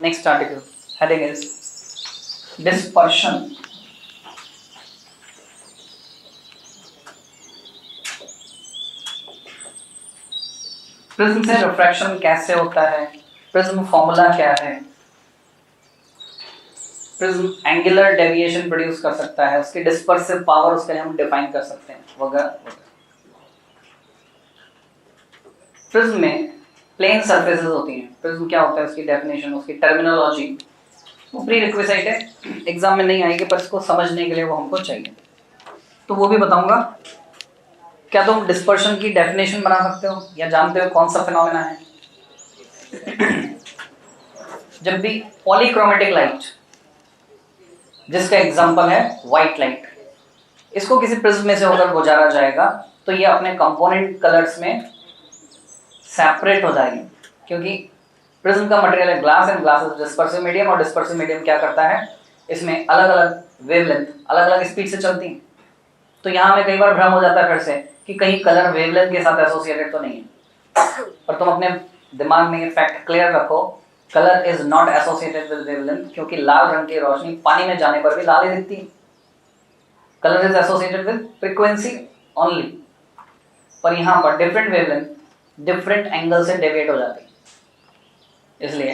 Next article heading is dispersion. Prism से refraction कैसे होता है, प्रिज्म फॉर्मूला क्या है, प्रिज्म एंगुलर डेविएशन प्रोड्यूस कर सकता है, उसकी डिस्पर्सिव पावर उसके लिए हम डिफाइन कर सकते हैं वगैरह। प्रिज्म में प्लेन सरफेसेस होती हैं। प्रिज्म क्या होता है, उसकी डेफिनेशन, उसकी टर्मिनोलॉजी वो प्री रिक्विजिट है, एग्जाम में नहीं आएगी पर इसको समझने के लिए वो हमको चाहिए, तो वो भी बताऊंगा। क्या तुम डिस्पर्शन की डेफिनेशन बना सकते हो या जानते हो कौन सा फिनोमेना है? जब भी पॉलीक्रोमेटिक लाइट, जिसका एग्जांपल है व्हाइट लाइट, इसको किसी प्रिज्म में से होकर गुजारा जाएगा तो ये अपने कंपोनेंट कलर्स में सेपरेट हो जाएगी, क्योंकि प्रिज्म का मटेरियल है glass and glass is dispersive medium, और डिस्पर्सिव मीडियम क्या करता है, इसमें अलग अलग वेवलेंथ अलग अलग स्पीड से चलती है। तो यहाँ हमें कई बार भ्रम हो जाता है फिर से कि कहीं कलर वेवलेंथ के साथ एसोसिएटेड तो नहीं है, पर तुम अपने दिमाग में ये फैक्ट क्लियर रखो, colour is not associated with wavelength, क्योंकि लाल रंग की रोशनी पानी में जाने पर भी लाल ही दिखती है। Colour is associated with frequency only, पर यहाँ पर डिफरेंट वेवलेंथ डिफरेंट एंगल से डेविएट हो जाती है, इसलिए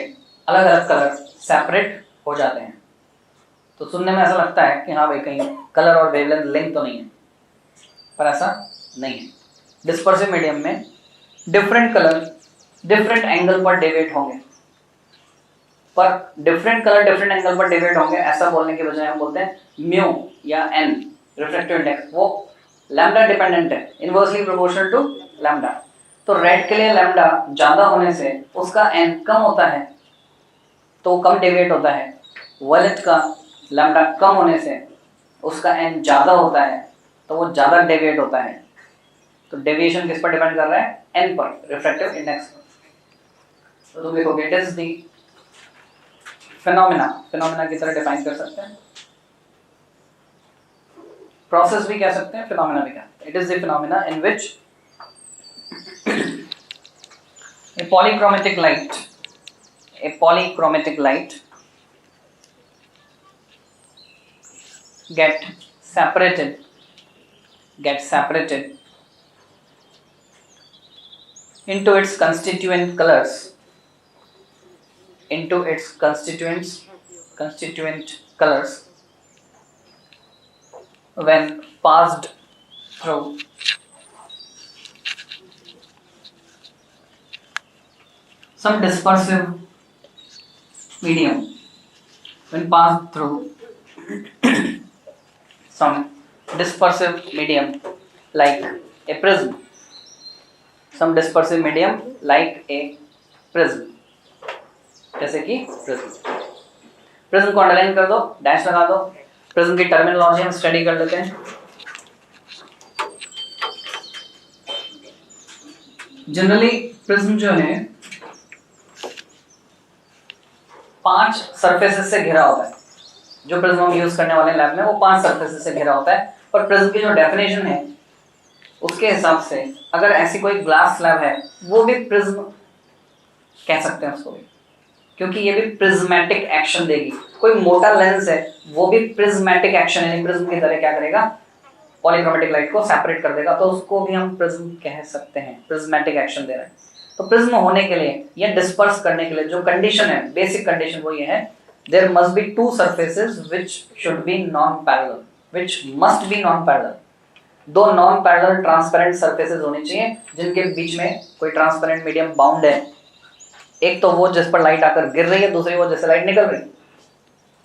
अलग अलग कलर सेपरेट हो जाते हैं। तो सुनने में ऐसा लगता है कि हाँ भाई कहीं कलर और वेवलेंथ लिंक तो नहीं है, पर ऐसा नहीं है। डिस्पर्सिव मीडियम में डिफरेंट कलर डिफरेंट एंगल पर डेविएट होंगे, पर डिफरेंट कलर डिफरेंट एंगल पर डेविएट होंगे ऐसा बोलने के बजाय हम बोलते हैं म्यू या एन रिफ्रैक्टिव इंडेक्स, वो लैम्डा डिपेंडेंट है, इनवर्सली प्रोपोर्शनल टू लैम्डा। तो रेड के लिए लैम्डा ज्यादा होने से उसका एन कम होता है, तो कम डेविएट होता है। वायलेट का लैम्डा कम होने से उसका एन ज्यादा होता है, तो वो ज्यादा डेविएट होता है। तो डेविएशन किस पर डिपेंड कर रहा है, एन पर, रिफ्रैक्टिव इंडेक्स पर। तो तुम देखोगे इट इज द फिनोमेना की तरह डिफाइन कर सकते हैं, प्रोसेस भी कह सकते हैं, फिनोमेना भी कह सकते हैं। It is the phenomena in which a polychromatic light get separated into its constituent colors, when passed through some dispersive medium, like a prism, जैसे कि प्रिज्म को अंडरलाइन कर दो, डैश लगा दो। प्रिज्म की टर्मिनोलॉजी हम स्टडी कर लेते हैं। जनरली प्रिज्म जो है 5 सरफेसेस से घिरा होता है। जो प्रिज्म हम यूज करने वाले लैब में वो 5 सरफेसेस से घिरा होता है, पर प्रिज्म की जो डेफिनेशन है उसके हिसाब से अगर ऐसी कोई ग्लास स्लैब है वो भी प्रिज्म कह सकते हैं उसको भी, क्योंकि ये भी प्रिज्मेटिक एक्शन देगी। कोई मोटा लेंस है वो भी प्रिज्मेटिक एक्शन यानी प्रिज्म की तरह क्या करेगा, पॉलीक्रोमेटिक लाइट को सेपरेट कर देगा, तो उसको भी हम प्रिज्म कह सकते हैं, प्रिज्मेटिक एक्शन दे रहा है। तो प्रिज्म होने के लिए या डिस्पर्स करने के लिए जो कंडीशन है, बेसिक कंडीशन वो ये है, there must be 2 surfaces which should be non parallel, which must be non parallel. 2 non parallel transparent surfaces होने चाहिए जिनके बीच में कोई ट्रांसपेरेंट मीडियम बाउंड है। एक तो वो जिस पर लाइट आकर गिर रही है, दूसरी वो जिससे लाइट निकल रही है।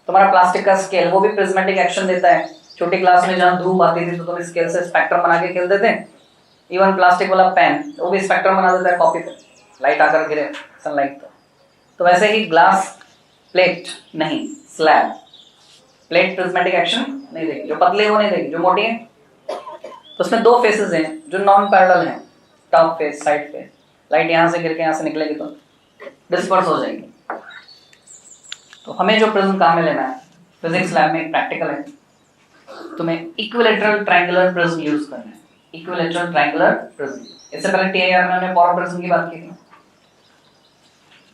तुम्हारा प्लास्टिक का स्केल वो भी प्रिज्मेटिक एक्शन देता है। छोटी क्लास में जहाँ धूप आती थी तो तुम स्केल से स्पेक्ट्रम बना के खेल देते हैं। इवन प्लास्टिक वाला पेन वो भी स्पेक्ट्रम बना देता है कॉपी पे, लाइट आकर गिरे सनलाइट तो वैसे ही ग्लास प्लेट नहीं, स्लैब प्लेट प्रिज्मेटिक एक्शन नहीं देगी, जो पतली है वो नहीं देगी, जो मोटी है। तो उसमें 2 फेसेस हैं जो नॉन पैरेलल हैं, top face, side face. Light यहाँ से गिर के यहाँ से निकलेगी तो डिस्पर्स हो जाएगी। तो हमें जो प्रिज्म काम में लेना है, फिजिक्स लैब में एक प्रैक्टिकल है, तुम्हें इक्विलैटरल ट्रायंगुलर प्रिज्म यूज करना है। इक्विलैटरल ट्रायंगुलर प्रिज्म, इससे पहले टीआईआर में हमने पॉवर प्रिज्म की बात की थी।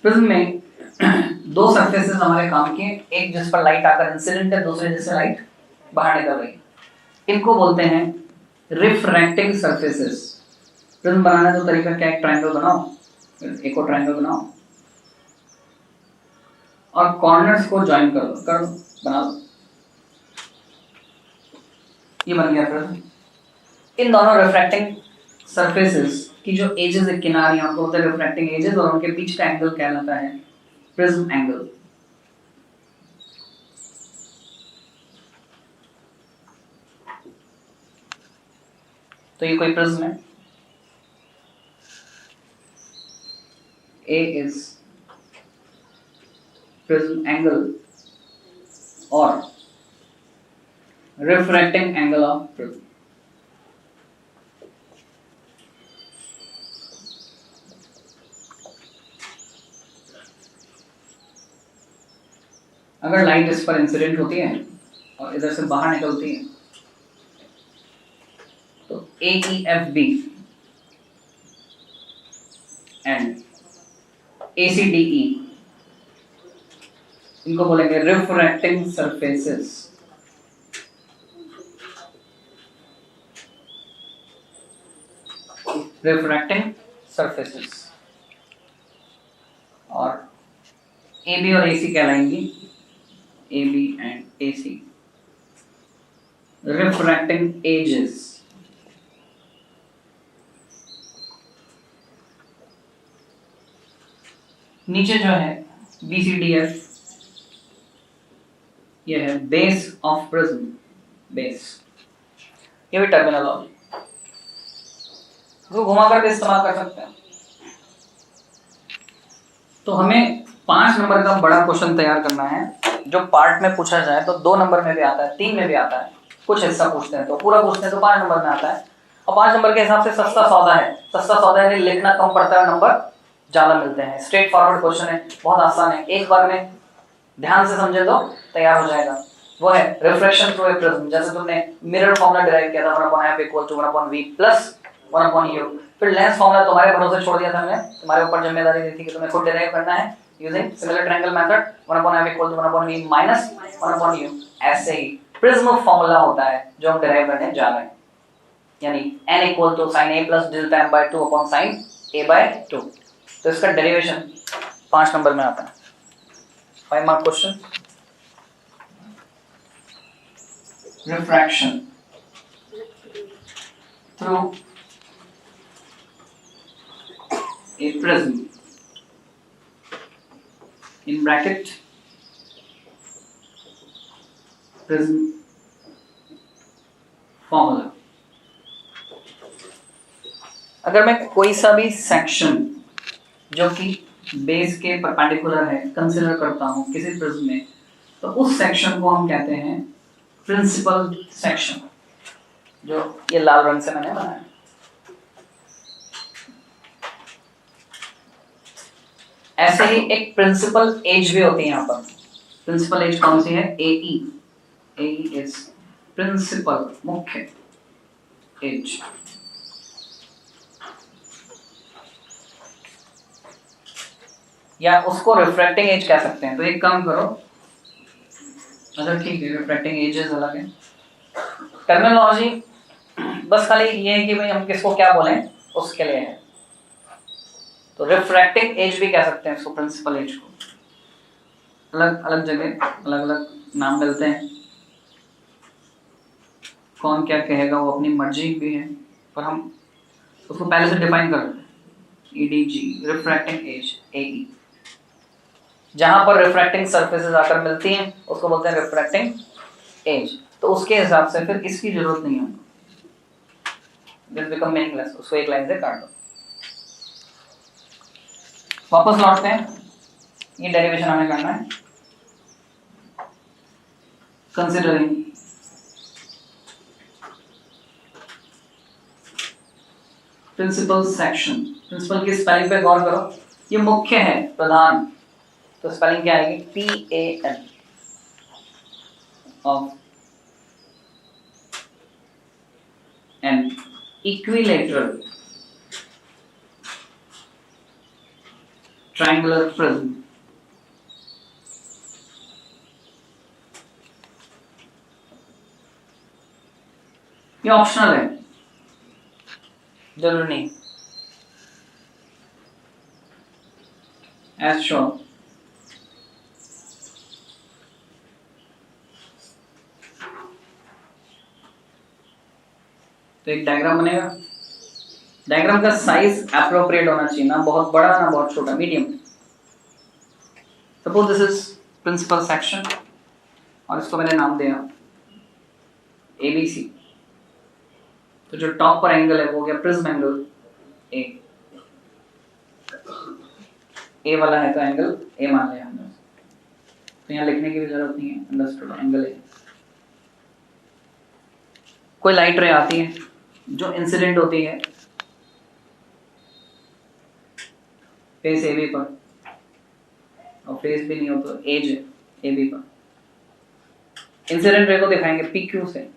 प्रिज्म में दो सरफेसेस हमारे काम के, एक जिस पर लाइट आकर इंसिडेंट है, दूसरे जिससे लाइट बाहर निकल रही है। इनको बोलते हैं रिफ्रैक्टिंग सरफेसेस। प्रिज्म बनाने का तरीका क्या है, एक ट्रायंगल बनाओ, एक और ट्रायंगल बनाओ और कॉर्नर्स को ज्वाइन कर दो, बना दो, ये बन गया प्रिज्म। इन दोनों रिफ्रैक्टिंग सरफेसेस की जो एजेस है, किनारे, उनको बोलते हैं रिफ्रैक्टिंग एजेस, और उनके बीच का एंगल कहलाता है प्रिज्म एंगल। तो ये कोई प्रिज्म है, A is prism angle or refracting angle of prism। अगर लाइट इस पर इंसिडेंट होती है और इधर से बाहर निकलती है तो AEFB एंड ACDE, इनको बोलेंगे रिफ्रैक्टिंग सरफेसेस। Refracting surfaces. और AB और AC कहलाएंगी, AB and AC refracting edges. नीचे जो है BCDF, ये है बेस ऑफ प्रिज्म, बेस, ये भी टर्मिनोलॉजी, इसको घुमा करके इस्तेमाल कर सकते हैं। तो हमें 5 नंबर का बड़ा क्वेश्चन तैयार करना है, जो पार्ट में पूछा जाए तो 2 नंबर में भी आता है, 3 में भी आता है, कुछ हिस्सा पूछते हैं तो पूरा पूछते हैं तो 5 नंबर में आता है। और 5 नंबर के हिसाब से सस्ता सौदा है, सस्ता सौदा है, लिखना कम पड़ता है, नंबर ज्यादा मिलते हैं। स्ट्रेट फॉरवर्ड क्वेश्चन है, बहुत आसान है, एक बार में ध्यान से समझे तो तैयार हो जाएगा। वो है रिफ्रैक्शन थ्रू ए प्रिज्म। जैसे तुमने मिरर फॉर्मूला डिराइव किया था, 1/f = 1/v प्लस 1/u। फिर लेंस फॉर्मूला तुम्हारे भरोसे छोड़ दिया था मैंने, तुम्हारे ऊपर जिम्मेदारी दी थी कि तुम्हें खुद डिराइव करना है using similar triangle method. 1/f = 1/v minus 1/u। ऐसे ही प्रिज्म फॉर्मूला होता है जो हम डिराइव करने जा रहे हैं, यानी n = sin a plus delta m/2 upon sin a/2। तो इसका डेरिवेशन 5 नंबर में आता है। 5 mark question. Refraction through a prism in bracket prism formula। अगर मैं कोई सा भी सेक्शन जो कि बेस के परपेंडिकुलर है कंसीडर करता हूं किसी प्रिज्म में, तो उस सेक्शन को हम कहते हैं प्रिंसिपल सेक्शन, जो ये लाल रंग से मैंने बनाया। ऐसे ही एक प्रिंसिपल एज भी होती है यहाँ पर। प्रिंसिपल एज कौन सी है? AE। AE इज प्रिंसिपल, मुख्य एज। या उसको रिफ्रैक्टिंग एज कह सकते हैं। तो एक काम करो, अच्छा ठीक है, रिफ्रैक्टिंग एजेस अलग है, टर्मिनोलॉजी बस खाली ये है कि भाई हम किसको क्या बोलें उसके लिए है। तो रिफ्रैक्टिंग एज भी कह सकते हैं इसको, प्रिंसिपल एज को। अलग अलग जगह अलग अलग नाम मिलते हैं, कौन क्या कहेगा वो अपनी मर्जी भी है, पर हम उसको पहले से डिफाइन कर देते हैं। EDG refracting edge, AE। जहां पर रिफ्रैक्टिंग सरफेसेस आकर मिलती हैं उसको बोलते हैं रिफ्रैक्टिंग एज। तो उसके हिसाब से फिर इसकी जरूरत नहीं होगी, दिस बिकम मीनिंगलेस, उसको एक लाइन से काट दो। वापस लौटते हैं, ये डेरिवेशन हमें करना है। कंसिडरिंग प्रिंसिपल सेक्शन, प्रिंसिपल की स्पेलिंग पे गौर करो, ये मुख्य है, प्रधान, तो स्पेलिंग क्या आएगी? PAN of an equilateral triangular prism ये ऑप्शनल है, जरूरी नहीं। एज शो तो एक डायग्राम बनेगा। डायग्राम का साइज एप्रोप्रिएट होना चाहिए, ना बहुत बड़ा ना बहुत छोटा, medium. Suppose this is principal section और इसको मैंने नाम दिया ABC। तो जो टॉप पर एंगल है वो हो गया प्रिज्म एंगल ए। ए वाला है तो एंगल ए मान लिया हमने, तो यहाँ लिखने की भी जरूरत नहीं है, अंडरस्टूड, एंगल ए। कोई लाइट रे आती है जो इंसिडेंट होती है फेस AB पर, और फेस भी नहीं हो तो एज AB पर, इंसिडेंट रे को दिखाएंगे PQ से।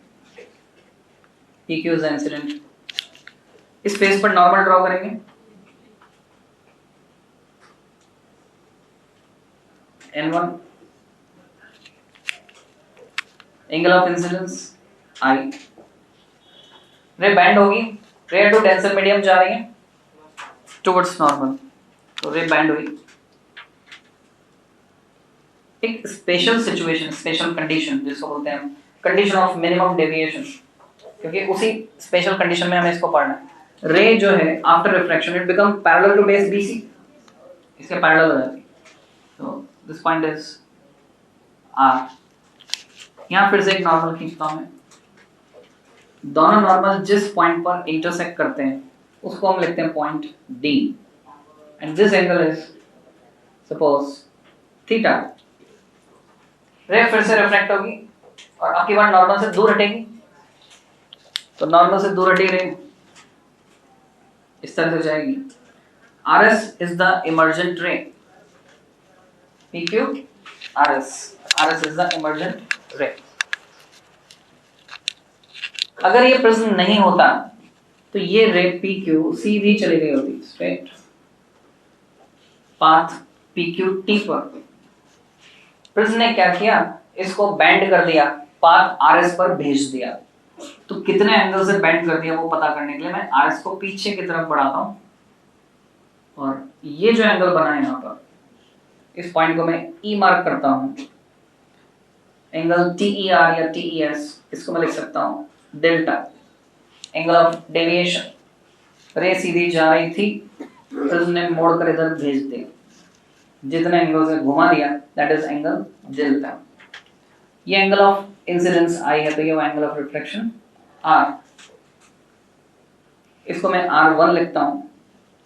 PQ is incident. इस फेस पर नॉर्मल ड्रॉ करेंगे, N1, angle of incidence I। रे बैंड होगी, रे टू डेंसर मीडियम जा रही है टुवर्ड्स नॉर्मल, तो रे बैंड हुई। एक स्पेशल सिचुएशन, स्पेशल कंडीशन जिसको बोलते हैं कंडीशन ऑफ मिनिमम डेविएशन, क्योंकि उसी स्पेशल कंडीशन में हमें इसको पढ़ना है। रे जो है after refraction it become parallel to base BC, इसके पैरेलल हो जाती है। तो दिस पॉइंट इज R। यहाँ फिर से एक नॉर्मल खींचता हूं मैं। दोनों नॉर्मल जिस पॉइंट पर इंटरसेक्ट करते हैं उसको हम लिखते हैं point D, and this angle is suppose theta. रे फिर से रिफ्रैक्ट होगी और आपकी बार नॉर्मल से दूर हटेगी, तो नॉर्मल से दूर हटी रे इस तरह से जाएगी। RS इज द इमर्जेंट रे, PQ RS is the emergent रे। अगर ये प्रिज्म नहीं होता तो ये रे PQ सीधी चली गई होती स्ट्रेट पाथ PQT पर। प्रिज्म ने क्या किया, इसको बेंड कर दिया, पाथ RS पर भेज दिया। तो कितने एंगल से बेंड कर दिया वो पता करने के लिए मैं RS को पीछे की तरफ बढ़ाता हूं, और ये जो एंगल बना है यहाँ पर, इस पॉइंट को मैं E मार्क करता हूं, एंगल TER या TES, इसको मैं लिख सकता हूं डेल्टा, एंगल ऑफ डेविएशन। रे सीधी जा रही थी, प्रिज्म ने मोड़ कर इधर भेज दिया, जितने एंगल से घुमा दिया दैट इज एंगल डेल्टा। ये एंगल ऑफ इंसिडेंस I है, तो ये एंगल ऑफ रिफ्लेक्शन R। इसको मैं R1 लिखता हूं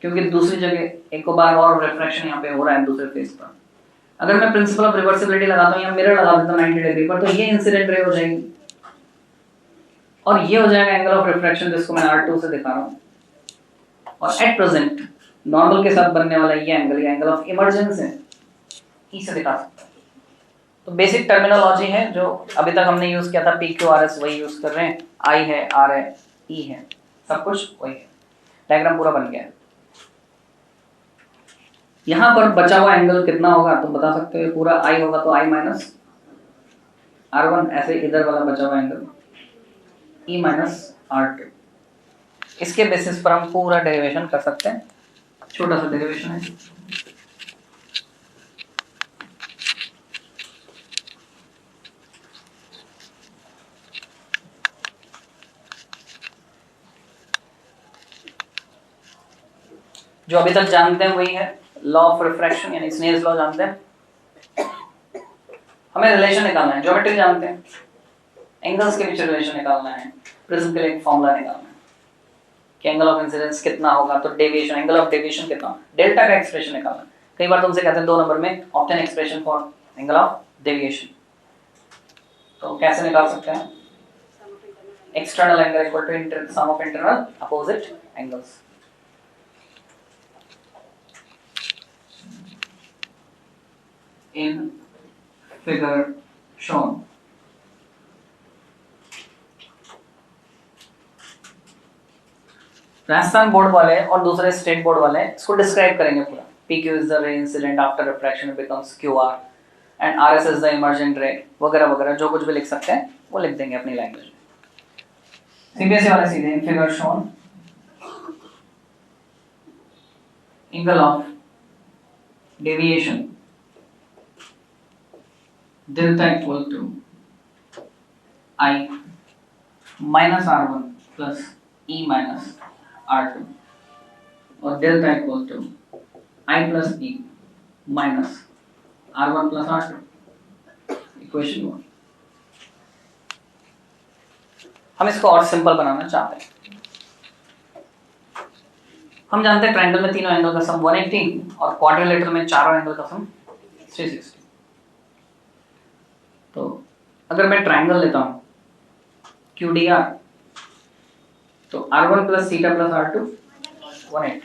क्योंकि दूसरी जगह एक बार और रिफ्रैक्शन यहाँ पे हो रहा है दूसरे फेस पर। अगर मैं प्रिंसिपल ऑफ रिवर्सिबिलिटी लगाता हूँ या मिरर लगा देता हूँ 90 डिग्री पर, तो ये इंसिडेंट रे हो जाएगी और ये हो जाएगा एंगल ऑफ रिफ्रैक्शन, जिसको मैं R2 से दिखा रहा हूँ। और एट प्रेजेंट नॉर्मल के साथ बनने वाला ये एंगल ऑफ इमर्जेंस है, E से दिखा सकते हैं। तो बेसिक टर्मिनोलॉजी है जो अभी तक हमने यूज किया था, PQRS वही यूज कर रहे हैं, I है, R है, E है, सब कुछ वही है। डायग्राम पूरा बन गया है। यहाँ पर बचा हुआ एंगल कितना होगा तुम बता सकते हो? पूरा I होगा तो I माइनस R1, ऐसे इधर वाला बचा हुआ एंगल E माइनस R2। इसके बेसिस पर हम पूरा डेरिवेशन कर सकते हैं, छोटा सा डेरिवेशन है। जो अभी तक जानते हैं वही है लॉ ऑफ रिफ्रैक्शन, यानी स्नेल्स लॉ जानते हैं। हमें रिलेशन निकालना है, ज्योमेट्री जानते हैं, एंगल्स के बीच रिलेशन निकालना है, प्रिज्म के लिए एक फॉर्मूला निकालना है कि एंगल ऑफ इंसिडेंस कितना होगा तो डेविएशन, एंगल ऑफ डेविएशन कितना, डेल्टा का एक्सप्रेशन निकालना है। कई बार तुमसे कहते हैं 2 नंबर में obtain expression for angle of deviation, तो कैसे निकाल सकते हैं? External angle equal to sum of internal opposite angles. in figure shown। Rajasthan board वाले और दूसरे स्टेट बोर्ड वाले इसको डिस्क्राइब करेंगे पूरा। PQ is the ray incident after refraction it becomes QR and RS is the emergent ray, वगैरह वगैरह जो कुछ भी लिख सकते हैं वो लिख देंगे अपनी लैंग्वेज में। सीबीएसई वाले सीधे figure shown angle of deviation delta equal to I minus R1 plus E minus R2 और delta equal to I plus E minus R1 plus R2 equation 1। हम इसको और सिंपल बनाना चाहते हैं। हम जानते हैं ट्रायंगल में तीनों एंगल का सम 180 और क्वाड्रिलेटरल में चारों एंगल का सम 360। तो अगर मैं ट्रायंगल लेता हूं QDR तो R1 plus theta plus R2 180।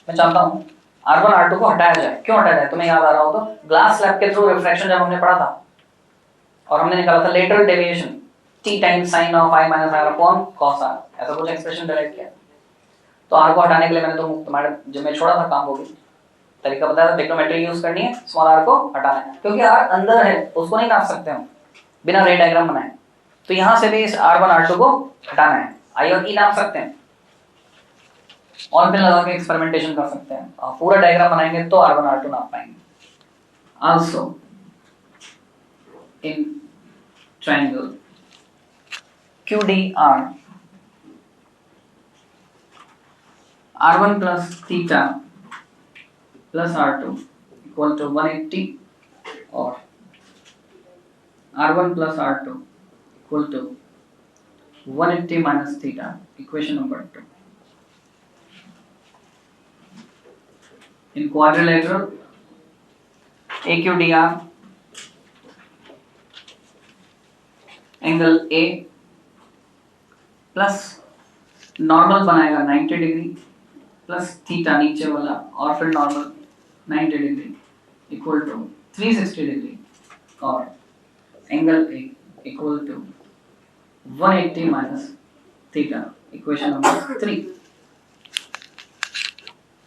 मैं चाहता हूं R1 R2 को हटाया जाए। क्यों हटाया जाए? तुम्हें याद आ रहा हो तो ग्लास स्लैब के थ्रू रिफ्रैक्शन जब हमने पढ़ा था और हमने निकाला था lateral deviation T times sign of I minus R upon cos R, ऐसा कुछ एक्सप्रेशन डायरेक्ट किया। तो R को हटाने के लिए मैंने तो तुम्हारे जब मैं छोड़ा था काम वो भी तरीका बताया था, टेक्नोमेट्री यूज करनी है, स्मॉल r को हटाना है क्योंकि r अंदर है उसको नहीं नाप सकते हम बिना रे डायग्राम बनाए। तो यहां से भी इस R1 R2 को हटाना है। I और E नाप सकते हैं, ऑन पे लगा के एक्सपेरिमेंटेशन कर सकते हैं, पूरा डायग्राम बनाएंगे तो R1 R2 नाप पाएंगे। Also in triangle QDR R1 plus theta plus R2 equal to 180 और R1 plus R2 equal to 180 minus theta, equation number 2. In quadrilateral AQDR angle A plus normal बनाएगा 90 डिग्री प्लस थीटा नीचे वाला और फिर normal 90 degree equal to 360 degree और angle A equal to 180 minus theta, equation number 3।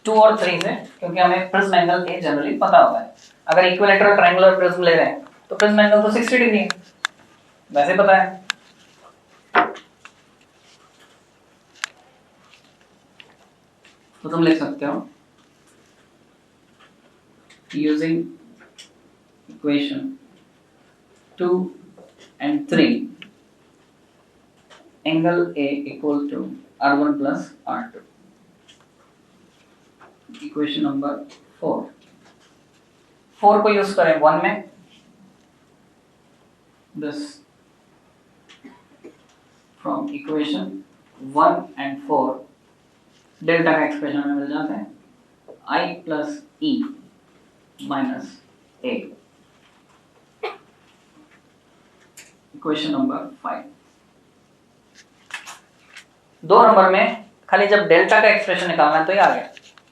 2 और 3 से, क्योंकि हमें प्रिज्म एंगल ए जनरली पता होता है। अगर इक्विलैटरल ट्रायंगुलर प्रिज्म ले रहे हैं तो प्रिज्म एंगल तो 60 डिग्री है, वैसे पता है। तो तुम लिख सकते हो using equation 2 and 3 angle A equal to R1 plus R2, equation number 4 को यूज करें 1 में, this from equation 1 and 4 delta का एक्सप्रेशन हमें मिल जाता है I plus E minus A, equation number 5। 2 number में खाली जब डेल्टा का एक्सप्रेशन निकालना है तो ये आ गया,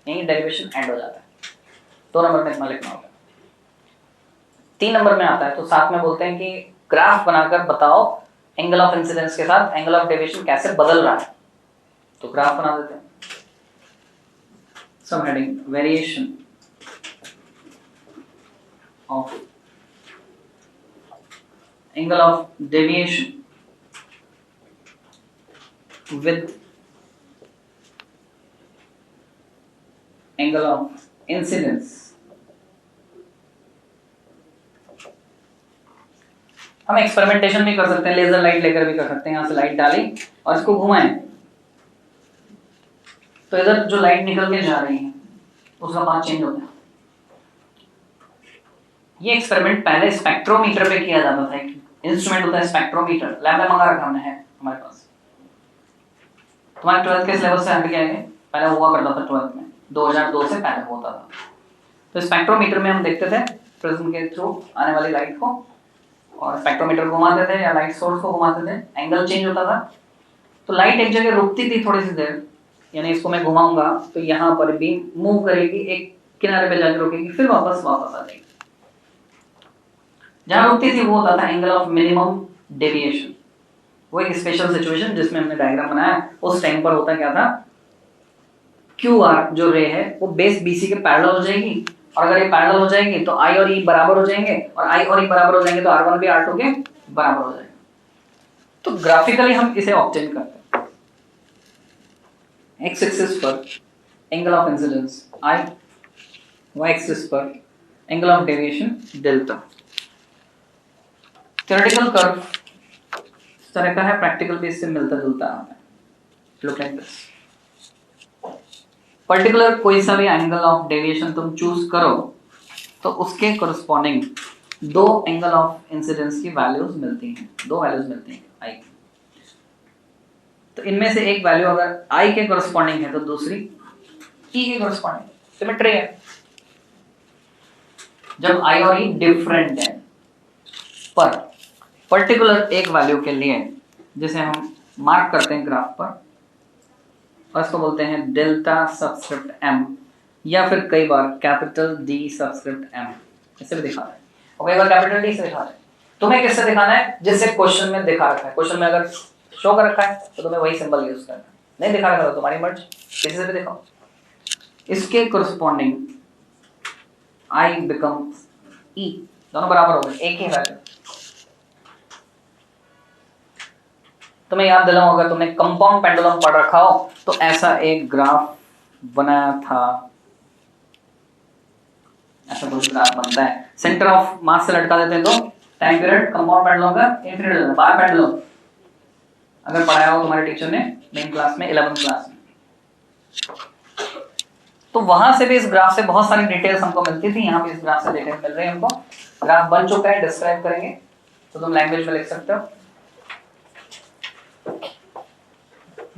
यही डेरिवेशन एंड हो जाता है। 2 नंबर में इतना लिखना होगा। 3 नंबर में आता है तो साथ में बोलते हैं कि ग्राफ बनाकर बताओ एंगल ऑफ इंसिडेंस के साथ एंगल ऑफ डेविएशन कैसे बदल रहा है। तो ग्राफ बना देते हैं, सब heading variation of angle of deviation with angle of incidence। हम एक्सपेरिमेंटेशन भी कर सकते हैं, लेजर लाइट लेकर भी कर सकते हैं। यहां से लाइट डाली और इसको घुमाएं तो इधर जो लाइट निकल के जा रही है उसका पाथ चेंज हो गया। ये एक्सपेरिमेंट पहले स्पेक्ट्रोमीटर पे किया जाता था, एक इंस्ट्रूमेंट होता है स्पेक्ट्रोमीटर, लैब में मंगा रखा हमने है हमारे पास। तुम्हारे 12th के सिलेबस से हट गया है, पहले हुआ करता था 12th में, 2002 से पहले होता था। तो स्पेक्ट्रोमीटर में हम देखते थे प्रिज्म के थ्रू आने वाली लाइट को और स्पेक्ट्रोमीटर घुमाते थे या लाइट सोर्स को घुमाते थे, एंगल चेंज होता था। तो लाइट एक जगह रुकती थी थोड़ी सी देर, यानी इसको मैं घुमाऊंगा तो यहाँ पर भी मूव करेगी, एक किनारे पे जाकर रुकेगी, फिर वापस आ जाएगी। जहां रुकती थी वो होता था एंगल ऑफ मिनिमम डेविएशन। वो एक स्पेशल सिचुएशन जिसमें हमने डायग्राम बनाया, उस टाइम पर होता क्या था, QR जो रे है वो बेस BC के पैरेलल हो जाएगी और अगर ये पैरेलल हो जाएगी तो I और E बराबर हो जाएंगे और I और E बराबर हो जाएंगे तो R1 भी R2 के बराबर हो जाएगा। तो ग्राफिकली हम इसे ऑब्टेन करते हैं। एक्स एक्सिस पर angle of incidence I, Y axis पर angle of deviation delta. Theoretical curve इस तरह का है, प्रैक्टिकल भी इससे मिलता जुलता है। Look like this. पर्टिकुलर कोई सा भी एंगल ऑफ डेविएशन तुम चूज करो तो उसके कोरस्पॉन्डिंग दो एंगल ऑफ इंसिडेंस की वैल्यूज मिलती हैं, दो वैल्यूज मिलती हैं आई की। तो इनमें से एक वैल्यू अगर आई के कोरस्पॉन्डिंग है तो दूसरी ई के कोरस्पॉन्डिंग, सिमेट्री है। जब आई और ई डिफरेंट है पर पर्टिकुलर एक वैल्यू के लिए जिसे हम मार्क करते हैं ग्राफ पर और इसको बोलते हैं डेल्टा सबस्क्रिप्ट एम, या फिर कई बार कैपिटल डी सबस्क्रिप्ट एम, इससे भी दिखाना है और कई बार कैपिटल डी से दिखाना है। तुम्हें किससे दिखाना है? जिससे क्वेश्चन में दिखा रखा है। क्वेश्चन में अगर शो कर रखा है तो तुम्हें वही सिंबल यूज करना है, नहीं दिखा रखा तो तुम्हारी मर्जी, किसी से भी दिखाओ। इसके कोरस्पॉन्डिंग आई बिकम ई, दोनों बराबर हो गए, एक ही वैल्यू। तुम्हें याद दिलाऊं, अगर तुमने कंपाउंड पेंडुलम पढ़ रखा हो तो ऐसा एक ग्राफ बनाया था, ऐसा कुछ ग्राफ बनता है, सेंटर ऑफ मास से लटका देते हैं दो टाइम पीरियड कंपाउंड पेंडुलम का, इंफिनिट बार पेंडुलम, अगर पढ़ाया हो तुम्हारे टीचर ने मेन क्लास में 11th क्लास में, तो वहां से भी इस ग्राफ से बहुत सारी डिटेल्स हमको मिलती थी। यहाँ भी इस ग्राफ से डिटेल मिल रही है हमको। ग्राफ बन चुका है, डिस्क्राइब करेंगे तो तुम लैंग्वेज में लिख सकते हो।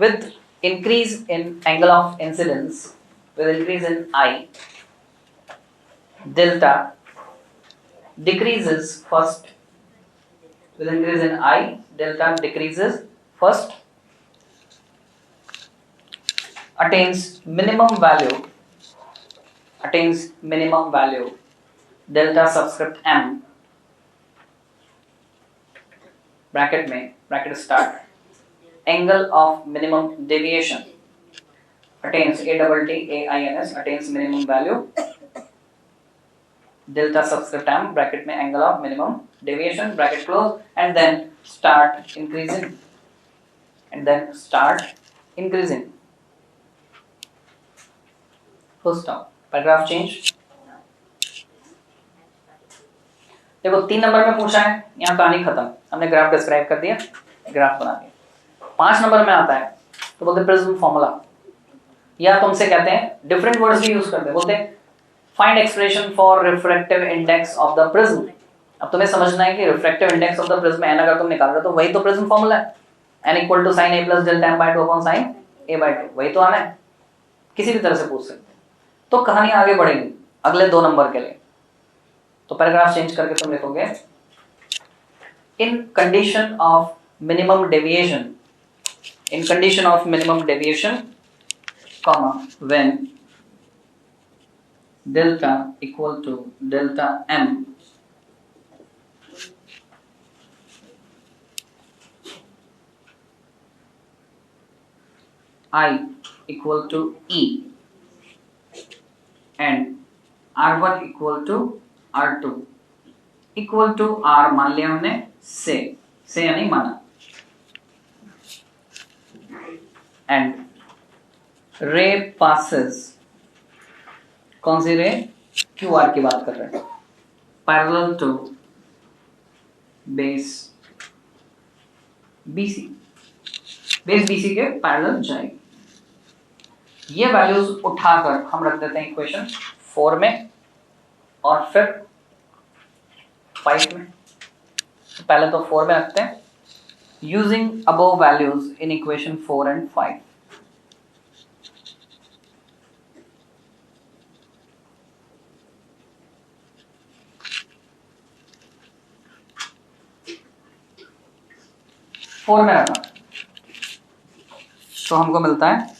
With increase in angle of incidence, with increase in I, delta decreases first. With increase in I, delta decreases first, attains minimum value, delta subscript m, bracket में bracket start, angle of minimum deviation attains AINS attains minimum value, delta subscript m, bracket में angle of minimum deviation, bracket close, and then start increasing, full stop, paragraph change। देखो 3 number में पूछा है, यहाँ कहानी खत्म, हमने ग्राफ डिस्क्राइब कर दिया, ग्राफ बना दिया। 5 नंबर में आता है तो बोलते प्रिज्म फॉर्मूला, या तुमसे कहते हैं डिफरेंट वर्ड्स भी यूज करते हैं, बोलते हैं find expression for refractive index of the prism. अब तुम्हें समझना है कि refractive index of the prism n अगर तुम निकाल रहे हो तो वही तो प्रिज्म फॉर्मूला है, n = sin a plus delta m by 2 upon sin a/2, वही तो आना है, किसी भी तरह से पूछ सकते हैं। तो कहानी आगे बढ़ेगी अगले 2 नंबर के लिए। तो पैराग्राफ चेंज करके तुम लिखोगे in condition of minimum deviation, comma when delta equal to delta m, I equal to E and R1 equal to R2 equal to R मान लिया हमने से यानी माना, and रे passes, कौन सी रे? QR की बात कर रहे हैं, पैरेलल टू बेस BC के पैरेलल जाएगी। ये वैल्यूज उठाकर हम रख देते हैं इक्वेशन 4 में और फिर 5 में। तो पहले तो 4 में रखते हैं, using above values in equation 4 and 5। Four में रखा तो हमको मिलता है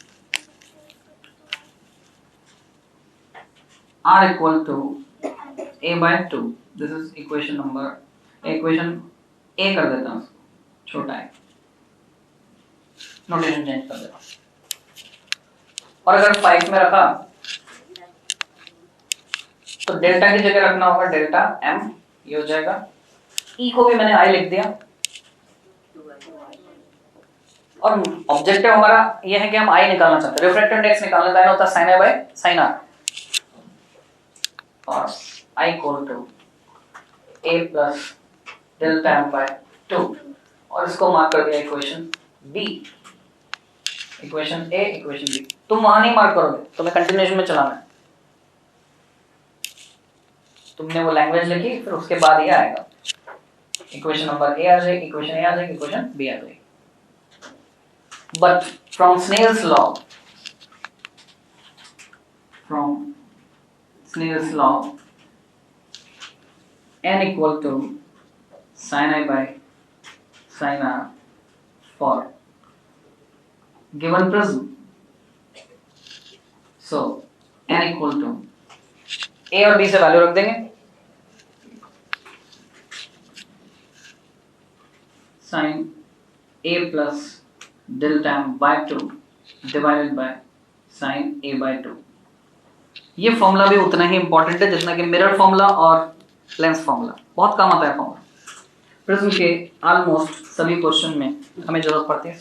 R equal to a/2, this is equation number, equation A कर देता हूँ, छोटा है, नोटेशन चेंज कर देता हूँ। और अगर 5 में रखा तो डेल्टा की जगह रखना होगा डेल्टा m, ये हो जाएगा। E को भी मैंने I लिख दिया, और ऑब्जेक्टिव हमारा ये है कि हम आई निकालना चाहते हैं, रिफ्रैक्टिव इंडेक्स निकालना चाहते होता है sine I by sine R, और I equal to A plus delta M by 2, और इसको मार्क कर दिया equation B, equation A equation B. तुम वहां नहीं मार्क करोगे, तुम्हें कंटिन्यूएशन में चलाना है। तुमने वो लैंग्वेज लिखी, फिर उसके बाद ये आएगा, इक्वेशन नंबर ए आ जाएगी, इक्वेशन ए आ जाएगी, इक्वेशन बी आ जाएगी। But from Snell's law, n equal to sin I by sin R for given prism. So n equal to a और b से वैल्यू रख देंगे, sin a plus delta m by 2 divided by sin a by 2। ये formula भी उतना ही important है जितना कि मिरर फॉर्मूला और लेंस फॉर्मूला, बहुत काम आता है फॉर्मूला। प्रिज्म के ऑलमोस्ट सभी क्वेश्चन में हमें जरूरत पड़ती है।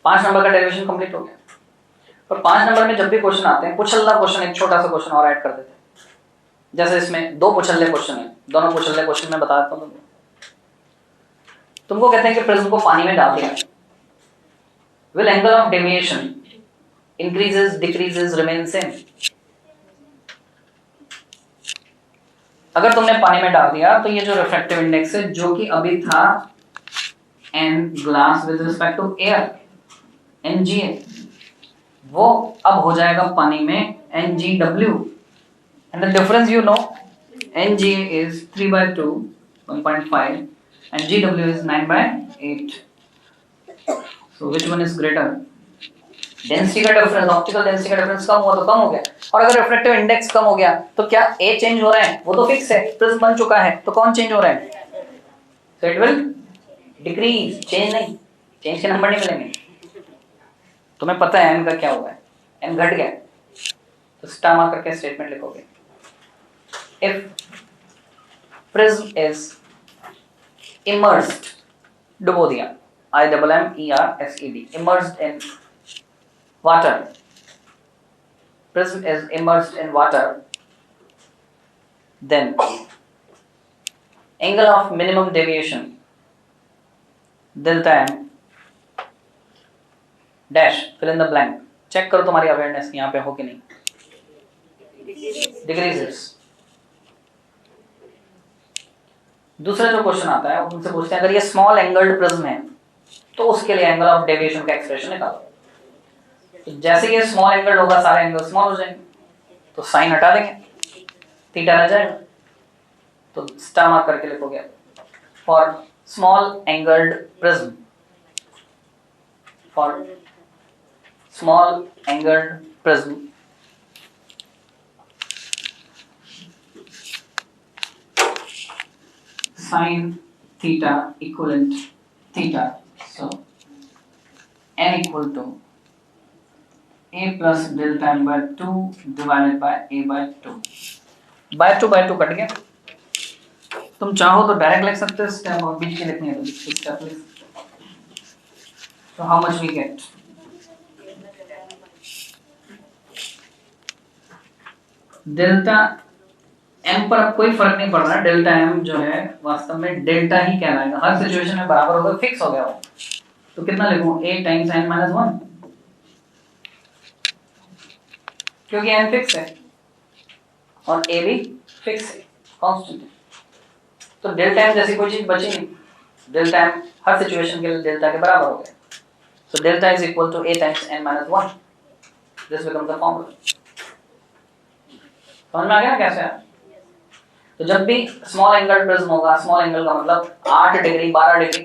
5 नंबर का डेरिवेशन कंप्लीट हो गया, और 5 नंबर में जब भी क्वेश्चन आते हैं, पुछल्ला क्वेश्चन, एक छोटा सा क्वेश्चन और ऐड कर देते हैं। जैसे इसमें 2 पुछल्ले क्वेश्चन है, दोनों पुछल्ले क्वेश्चन में बता देता हूँ तुमको कहते हैं कि प्रिज्म को पानी में डाल दिया, will angle of deviation increases decreases remain same। अगर तुमने पानी में डाल दिया तो ये जो रिफ्रैक्टिव इंडेक्स है, जो कि अभी था n glass with respect to air NGA, वो अब हो जाएगा पानी में NGW, and the difference you know, NGA is 3/2 1.5 and GW is 9/8, so which one is greater? Density का डिफरेंस, ऑप्टिकल डेंसिटी का डिफरेंस कम हुआ तो कम हो गया, और अगर रिफ्रैक्टिव इंडेक्स कम हो गया तो क्या ए चेंज हो रहा है? वो तो फिक्स है, प्रिज्म बन चुका है, तो कौन चेंज हो रहा है? So it will decrease, change नहीं, चेंज के नंबर नहीं मिलेंगे। तुम्हें पता है एन का क्या हुआ है, एन घट गया, तो स्टार मार्क करके स्टेटमेंट लिखोगे, इफ प्रिज्म इज इमर्स्ड, डुबो दिया, IMMERSED, immersed in water, prism is immersed in water, then angle of minimum deviation delta m dash, fill in the blank, check करो तुम्हारी अवेयरनेस यहाँ पे हो कि नहीं, डिक्रीजेस। दूसरा जो क्वेश्चन आता है उनसे पूछते हैं, अगर ये स्मॉल एंगल्ड प्रिज्म है तो उसके लिए एंगल ऑफ डेविएशन का एक्सप्रेशन निकालो। तो जैसे ये स्मॉल एंगल होगा, सारे एंगल स्मॉल हो जाएंगे, तो साइन हटा देंगे, थीटा रह जाएगा, तो स्टार मार्क करके लिखोगे, for small angled prism, for small angled prism sin theta equivalent theta, so n equal to a plus delta m by 2 divided by a by 2, by 2 cut गया। तुम चाहो तो डायरेक्ट लिख सकते हो, स्टेप और बीच के लिखनी है तो स्टेप लिख, so how much we get, delta m पर अब कोई फर्क नहीं पड़ रहा, डेल्टा m जो है वास्तव में डेल्टा ही कहलाएगा, हर सिचुएशन में बराबर होगा, फिक्स हो गया वो। तो कितना लिखूं, a टाइम्स n माइनस 1, क्योंकि n फिक्स है और a भी फिक्स है, कांस्टेंट है, तो डेल्टा m जैसी कोई चीज बची नहीं, डेल्टा m हर सिचुएशन के लिए डेल्टा के बराबर हो गया, so delta is equal to a times n minus 1, this becomes the formula। समझ में आ गया ना कैसे है? तो जब भी स्मॉल एंगल प्रिज्म होगा, स्मॉल एंगल का मतलब 8 डिग्री 12 डिग्री,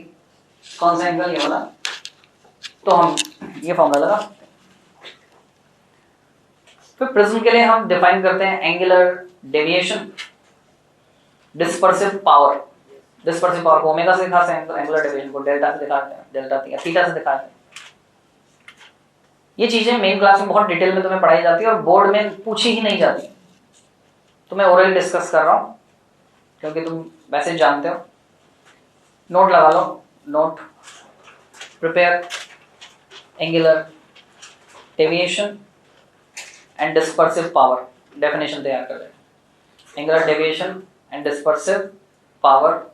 कौन सा एंगल ये वाला, तो हम ये फॉर्मूला लगा सकते हैं। फिर प्रिज्म के लिए हम डिफाइन करते हैं angular deviation, dispersive power, dispersive power को ओमेगा से दिखाते हैं, एंगुलर डेविएशन को डेल्टा से दिखाते हैं, डेल्टा थीटा से दिखाते हैं। ये चीजें मेन क्लास में बहुत डिटेल में तुम्हें पढ़ाई जाती है और बोर्ड में पूछी ही नहीं जाती, तो मैं ओरली डिस्कस कर रहा हूँ क्योंकि तुम वैसे जानते हो। नोट लगा लो, note prepare angular deviation and dispersive power, definition तैयार कर लें। Angular deviation and dispersive power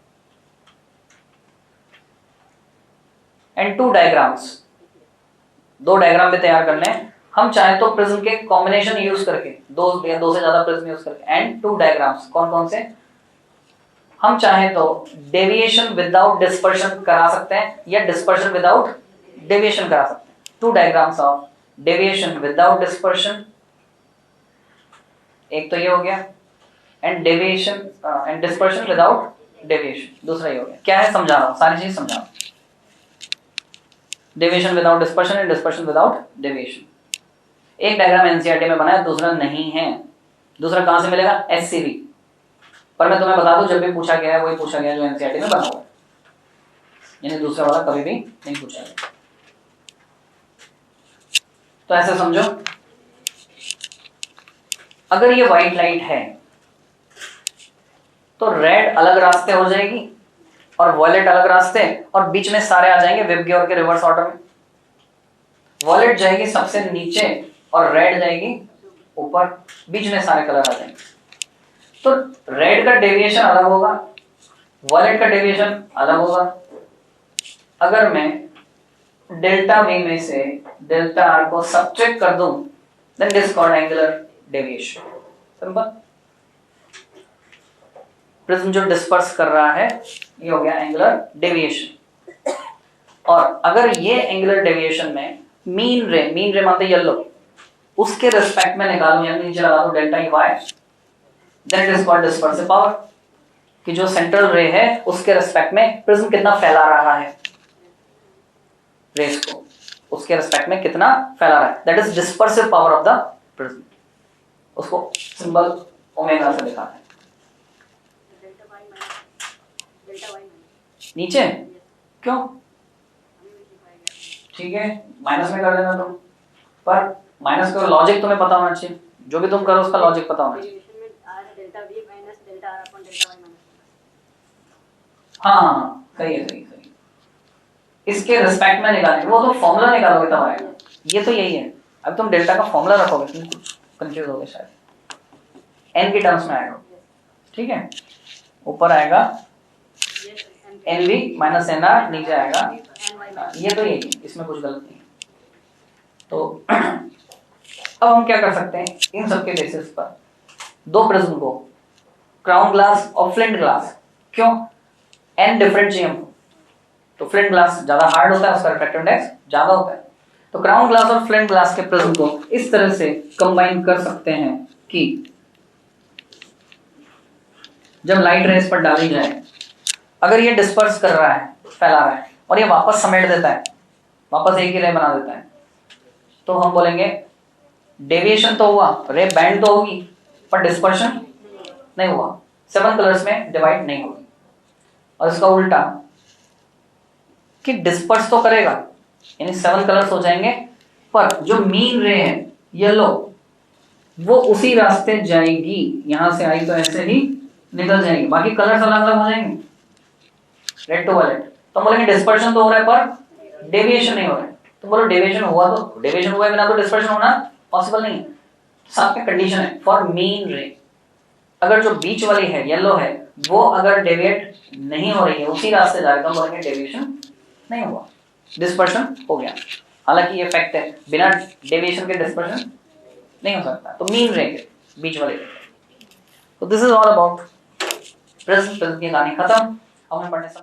and two diagrams, दो डायग्राम भी तैयार करने हैं। हम चाहे तो प्रिज्म के कॉम्बिनेशन यूज करके, दो या दो से ज्यादा प्रिज्म यूज करके, एंड टू डायग्राम्स, कौन कौन से? हम चाहे तो डेविएशन विदाउट डिस्पर्शन करा सकते हैं या डिस्पर्शन विदाउट डेविएशन करा सकते हैं। Two diagrams of deviation without dispersion, एक तो ये हो गया, and deviation and dispersion without deviation, दूसरा ये हो गया। क्या है समझा रहा हूं, सारी चीज समझा रहा हूं। Deviation without dispersion and dispersion without deviation. एक डायग्राम एनसीईआरटी में बना है, दूसरा नहीं है। दूसरा कहां से मिलेगा? एससीवी। पर मैं तुम्हें बता दूं, जब भी पूछा गया है वही पूछा गया जो एनसीईआरटी में बना हुआ है, यानी दूसरा वाला कभी भी नहीं पूछा गया। तो ऐसे समझो, अगर ये व्हाइट लाइट है तो रेड अलग रास्ते हो जाएगी और वॉयलेट अलग रास्ते, और बीच में सारे आ जाएंगे विबग्योर के रिवर्स ऑर्डर में। वॉयलेट जाएगी सबसे नीचे और रेड जाएगी ऊपर, बीच में सारे कलर आ जाएंगे। तो रेड का डेविएशन अलग होगा, वॉयलेट का डेविएशन अलग होगा। अगर मैं डेल्टा वी में से डेल्टा आर को सब्ट्रैक्ट कर दूं, then it is called angular deviation. Simple. Prism जो डिस्पर्स कर रहा है ये हो गया एंगुलर डेविएशन। और अगर ये एंगुलर डेविएशन में मीन रे मानते येलो, उसके रिस्पेक्ट में निकालूं, यानी नीचे लगा दो delta E Y, then it is called dispersive power. कि जो सेंट्रल रे है उसके रिस्पेक्ट में प्रिज्म कितना फैला रहा है रेस को, उसके रिस्पेक्ट में कितना फैला रहा है, that is dispersive power of the prism. उसको सिंबल ओमेगा से दिखाते हैं। नीचे क्यों? ठीक है, माइनस में कर देना तुम, पर माइनस का लॉजिक तुम्हें पता होना चाहिए। जो भी तुम करो उसका लॉजिक पता होना चाहिए। हाँ सही है, सही सही। इसके रिस्पेक्ट में निकालेंगे, वो तो फॉर्मूला निकालोगे तब आएगा। ये तो यही है। अब तुम डेल्टा का फॉर्मूला रखोगे, तुम कुछ कंफ्यूज होगे शायद। एन के टर्म्स में आएगा, ठीक है। ऊपर आएगा N V minus N R, नीचे आएगा ये तो यही, इसमें कुछ गलत नहीं। तो अब हम क्या कर सकते हैं, इन सबके बेसिस पर दो प्रिज्म को, क्राउन ग्लास और फ्लिंट ग्लास, क्यों एन डिफरेंट चाहिए हमको, तो फ्लिंट ग्लास ज्यादा हार्ड होता है, उसका रिफ्रैक्टिव इंडेक्स ज्यादा होता है। तो क्राउन ग्लास और फ्लिंट ग्लास के प्रिज्म को इस तरह से कंबाइन कर सकते हैं कि जब लाइट रेस पर डाली जाए, अगर ये डिस्पर्स कर रहा है, फैला रहा है, और ये वापस समेट देता है, वापस एक ही रे बना देता है, तो हम बोलेंगे डेविएशन तो हुआ, रे बैंड तो होगी, पर डिस्पर्शन नहीं हुआ, 7 कलर्स में डिवाइड नहीं होगी। और इसका उल्टा कि डिस्पर्स तो करेगा, यानी 7 कलर्स हो जाएंगे, पर जो मीन रे है येलो, वो उसी रास्ते जाएगी, यहां से आई तो ऐसे ही निकल जाएगी, बाकी कलर्स अलग अलग हो जाएंगे, रेड टू वायलेट। तो बोलेंगे डिस्पर्शन तो हो रहा है पर डेविएशन नहीं हो रहा है। तो बोलो डेविएशन हुआ, तो डेविएशन हुआ बिना तो डिस्पर्शन होना पॉसिबल नहीं है। साथ में कंडीशन है फॉर मीन रे, अगर जो बीच वाली है येलो है वो अगर डेविएट नहीं हो रही है, उसी रास्ते जा रही है, तो बोलेंगे डेविएशन नहीं हुआ, डिस्पर्शन हो गया। हालांकि ये फैक्ट है, बिना डेविएशन के डिस्पर्शन नहीं हो सकता। तो मीन रे के बीच वाले, तो this is all about prism की कहानी खत्म। अब हम पढ़ने